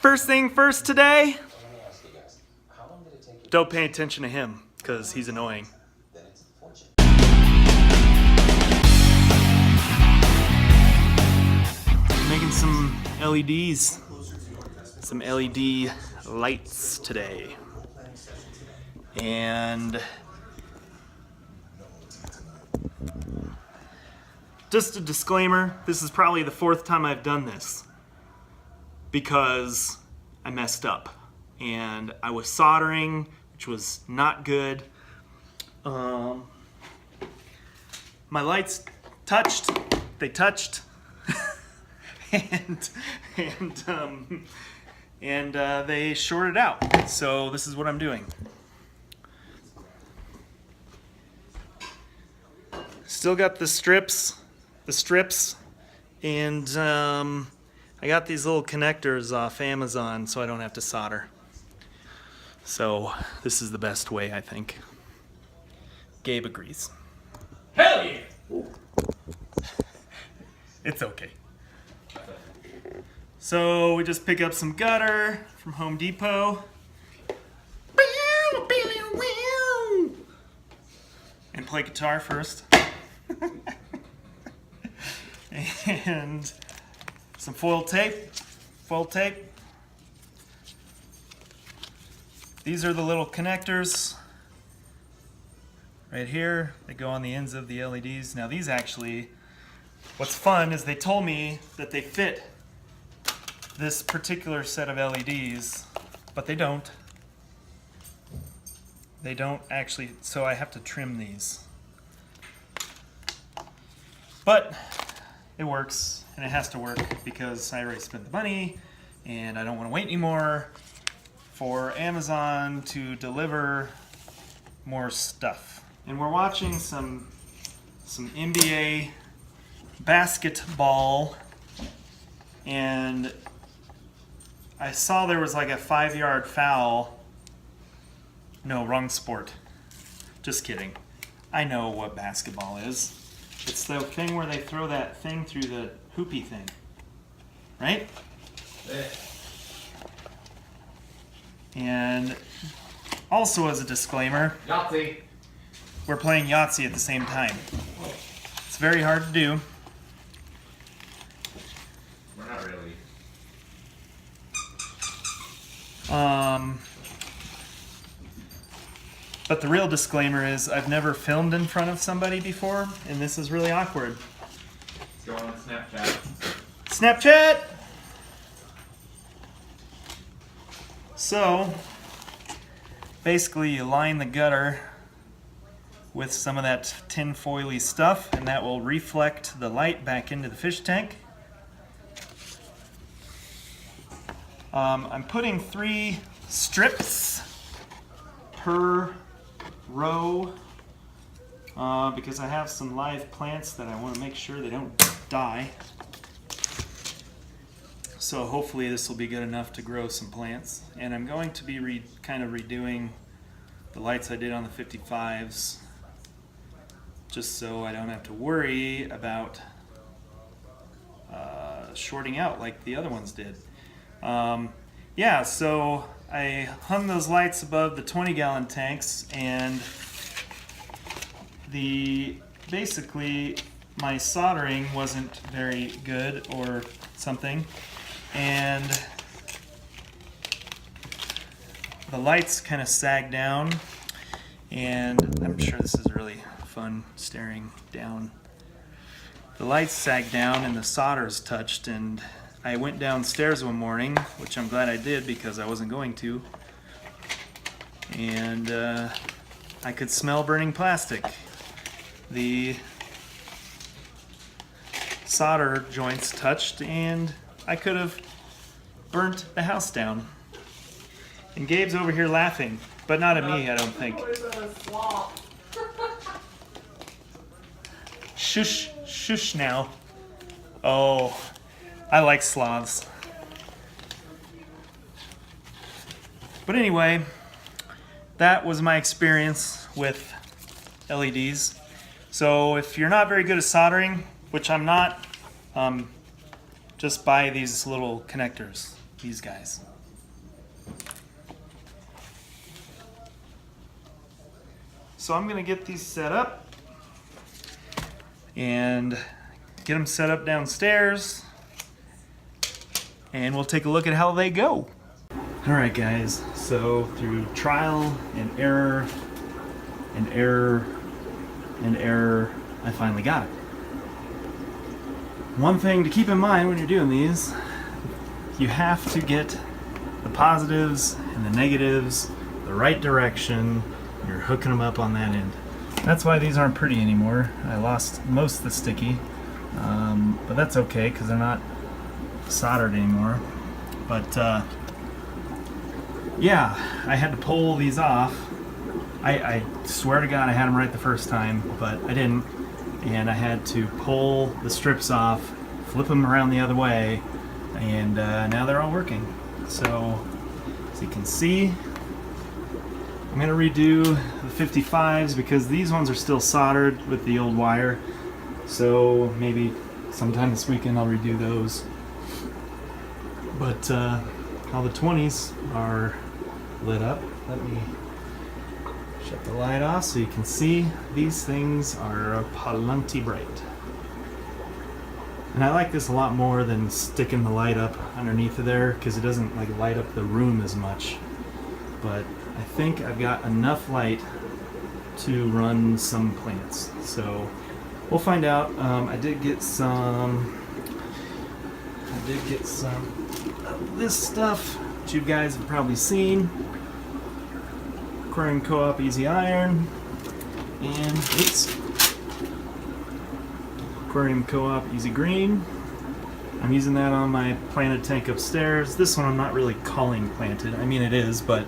First thing first today, don't pay attention to him because he's annoying. Making some LEDs, some LED lights today. And just a disclaimer, this is probably the fourth time I've done this because I messed up and I was soldering, which was not good. My lights touched, they touched, and they shorted out. So this is what I'm doing. Still got the strips, and I got these little connectors off Amazon so I don't have to solder. So this is the best way, I think. Gabe agrees. Hell yeah! It's okay. So we just pick up some gutter from Home Depot. And play guitar first. And some foil tape. These are the little connectors right here. They go on the ends of the LEDs. Now these actually, what's fun is they told me that they fit this particular set of LEDs, but they don't. They don't actually, so I have to trim these. But it works, and it has to work because I already spent the money and I don't want to wait anymore for Amazon to deliver more stuff. And we're watching some NBA basketball, and I saw there was like a 5-yard foul. No, wrong sport. Just kidding. I know what basketball is. It's the thing where they throw that thing through the hoopy thing. Right? And also as a disclaimer, Yahtzee! we're playing Yahtzee at the same time. It's very hard to do. We're not really. But the real disclaimer is I've never filmed in front of somebody before, and this is really awkward. Let's go on Snapchat. Snapchat! So, basically you line the gutter with some of that tin foily stuff, and that will reflect the light back into the fish tank. I'm putting 3 strips per row because I have some live plants that I want to make sure they don't die. So hopefully this will be good enough to grow some plants. And I'm going to be kind of redoing the lights I did on the 55s just so I don't have to worry about shorting out like the other ones did. Yeah, so I hung those lights above the 20-gallon tanks, and basically my soldering wasn't very good or something, and the lights kind of sagged down, and I'm sure this is really fun staring down. The lights sagged down and the solder's touched, and I went downstairs one morning, which I'm glad I did because I wasn't going to, and I could smell burning plastic. The solder joints touched, and I could have burnt the house down. And Gabe's over here laughing, but not at me, I don't think. Shush, shush now. Oh. I like sloths. But anyway, that was my experience with LEDs. So if you're not very good at soldering, which I'm not, just buy these little connectors. These guys. So I'm gonna get these set up and get them set up downstairs, and we'll take a look at how they go. All right, guys, so through trial and error and error and error, I finally got it. One thing to keep in mind when you're doing these, you have to get the positives and the negatives the right direction. You're hooking them up on that end. That's why these aren't pretty anymore. I lost most of the sticky, but that's okay because they're not soldered anymore. But yeah, I had to pull these off. I swear to God I had them right the first time, but I didn't. And I had to pull the strips off, flip them around the other way, and now they're all working. So, as you can see, I'm going to redo the 55s because these ones are still soldered with the old wire. So maybe sometime this weekend I'll redo those. But all the 20s are lit up. Let me shut the light off so you can see these things are plenty bright. And I like this a lot more than sticking the light up underneath of there because it doesn't like light up the room as much. But I think I've got enough light to run some plants. So we'll find out. I did get some of this stuff that you guys have probably seen. Aquarium Co-op Easy Iron, and Aquarium Co-op Easy Green. I'm using that on my planted tank upstairs. This one I'm not really calling planted. I mean it is, but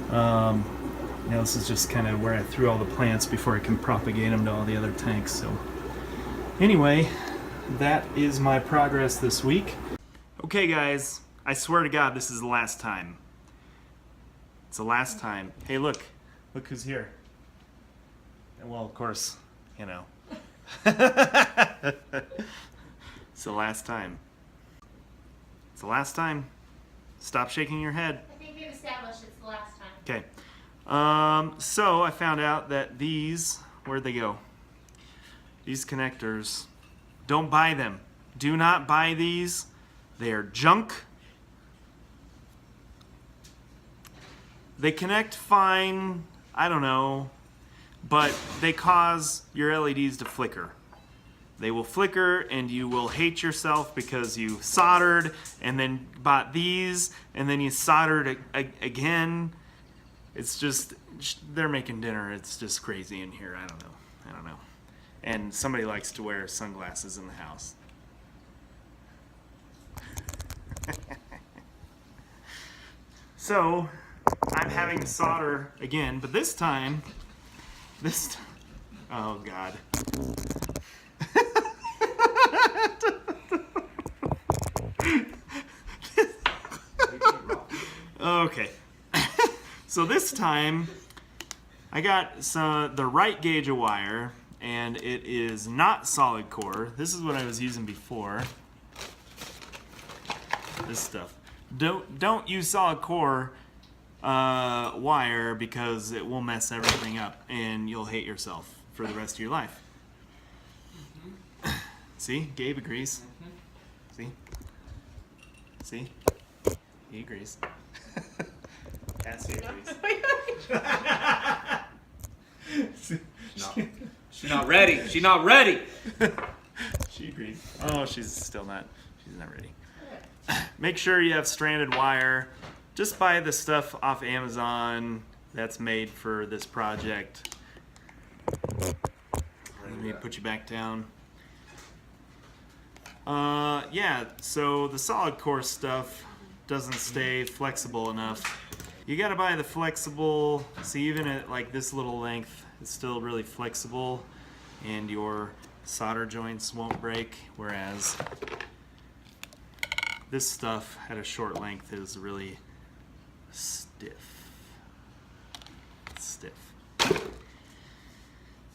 you know, this is just kind of where I threw all the plants before I can propagate them to all the other tanks. So anyway, that is my progress this week. Okay guys, I swear to God this is the last time. It's the last time. Hey, look who's here. And well, of course, you know. It's the last time. It's the last time. Stop shaking your head. I think we've established it's the last time. Okay. So I found out that these, where'd they go? These connectors, don't buy them. Do not buy these. They are junk. They connect fine, I don't know, but they cause your LEDs to flicker. They will flicker and you will hate yourself because you soldered and then bought these and then you soldered again. It's just, they're making dinner. It's just crazy in here. I don't know. And somebody likes to wear sunglasses in the house. So, I'm having to solder again, but this time, oh God. Okay. So this time, I got the right gauge of wire, and it is not solid core. This is what I was using before. This stuff. Don't use solid core wire because it will mess everything up and you'll hate yourself for the rest of your life. See, Gabe agrees. See, he agrees. Cassie agrees. She's not ready. She's not ready. She agrees. Oh, she's not ready. Make sure you have stranded wire. Just buy the stuff off Amazon that's made for this project. Let me put you back down. Yeah, so the solid core stuff doesn't stay flexible enough. You gotta buy the flexible, see even at like this little length, it's still really flexible and your solder joints won't break, whereas this stuff at a short length is really stiff.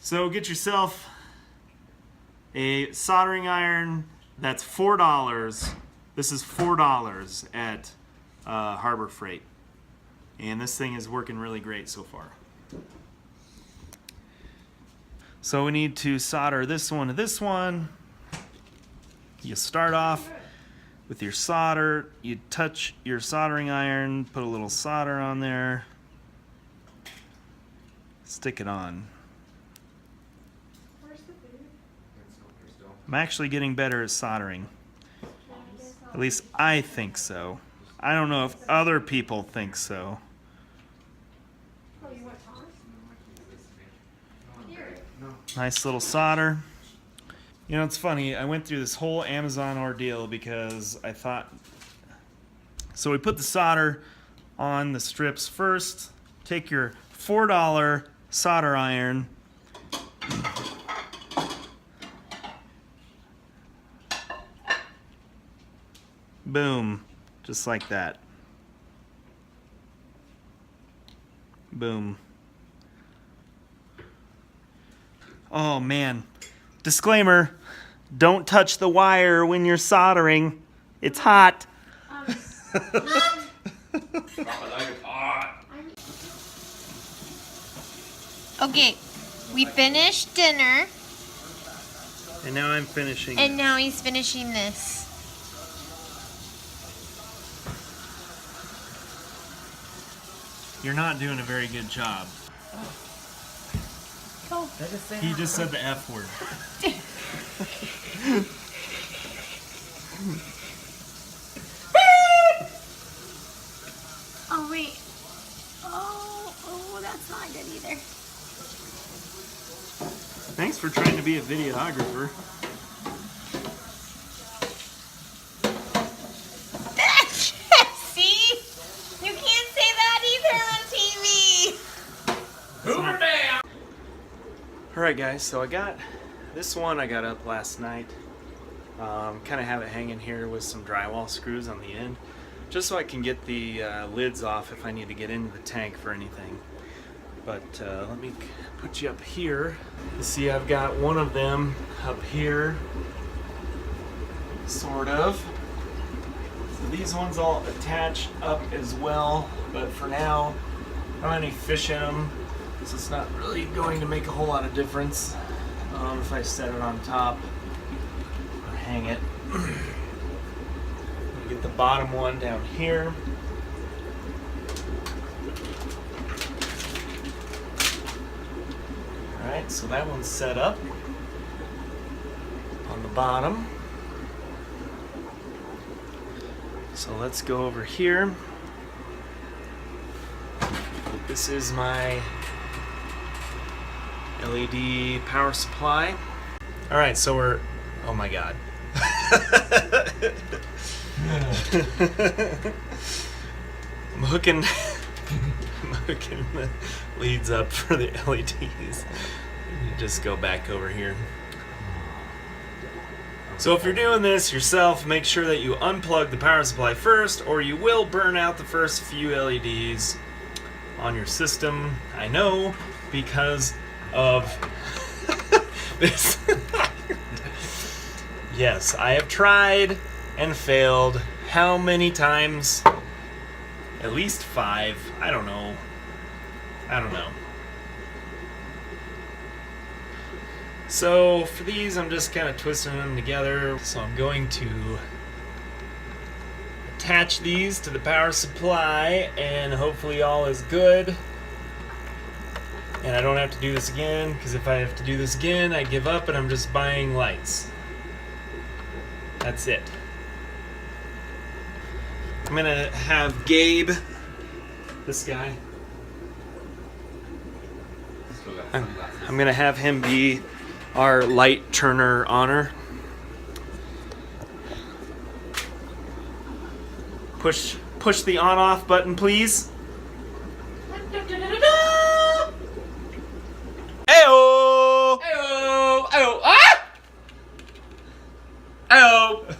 So get yourself a soldering iron that's $4. This is $4 at Harbor Freight. And this thing is working really great so far. So we need to solder this one to this one. You start off with your solder, you touch your soldering iron, put a little solder on there, stick it on. I'm actually getting better at soldering. At least I think so. I don't know if other people think so. Nice little solder. You know, it's funny, I went through this whole Amazon ordeal because I thought... So we put the solder on the strips first. Take your $4 solder iron. Boom. Just like that. Boom. Oh man. Disclaimer, don't touch the wire when you're soldering. It's hot. Okay, we finished dinner, And now I'm finishing. and now he's finishing this. You're not doing a very good job. Go. He just said the F word. Oh, wait. Oh, that's not good either. Thanks for trying to be a videographer. See? You can't say that either on TV. Hoover down! Alright guys, so I got this one I got up last night. Kind of have it hanging here with some drywall screws on the end, just so I can get the lids off if I need to get into the tank for anything. But let me put you up here. You see I've got one of them up here, sort of. So these ones all attach up as well, but for now I don't have any fish in them, so it's not really going to make a whole lot of difference if I set it on top or hang it. Get the bottom one down here. Alright, so that one's set up on the bottom. So let's go over here. This is my LED power supply. Alright, so we're... Oh my god. I'm hooking the leads up for the LEDs. Just go back over here. So if you're doing this yourself, make sure that you unplug the power supply first, or you will burn out the first few LEDs on your system. I know, because of this. Yes, I have tried and failed. How many times? At least 5. I don't know. So for these, I'm just kind of twisting them together. So I'm going to attach these to the power supply, and hopefully all is good. And I don't have to do this again, because if I have to do this again, I give up and I'm just buying lights. That's it. I'm gonna have Gabe, this guy, I'm gonna have him be our light turner honor. Push the on-off button, please. Ayo! Ayo! Ayo! Ah! Ayo!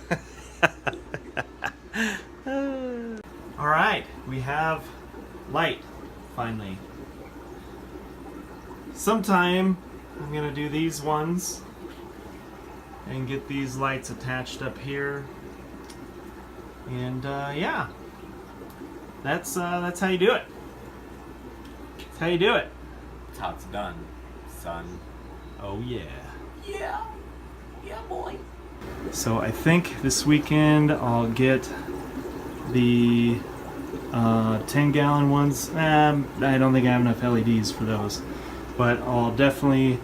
All right, we have light finally. Sometime I'm gonna do these ones and get these lights attached up here, and yeah, that's how you do it. That's how you do it. That's how it's done, son. Oh yeah. Yeah. Yeah, boy. So I think this weekend I'll get the 10-gallon ones. I don't think I have enough LEDs for those, but I'll definitely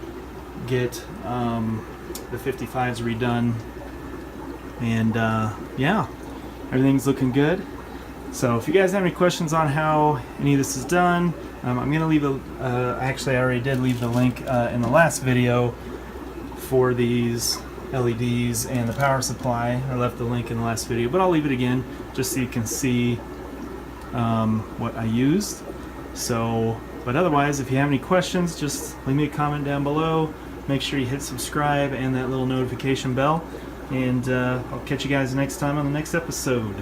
get the 55s redone. And yeah, everything's looking good. So if you guys have any questions on how any of this is done, I'm gonna leave actually I already did leave the link in the last video for these LEDs and the power supply. I left the link in the last video, but I'll leave it again just so you can see what I used. So, but otherwise, if you have any questions, just leave me a comment down below. Make sure you hit subscribe and that little notification bell. And I'll catch you guys next time on the next episode.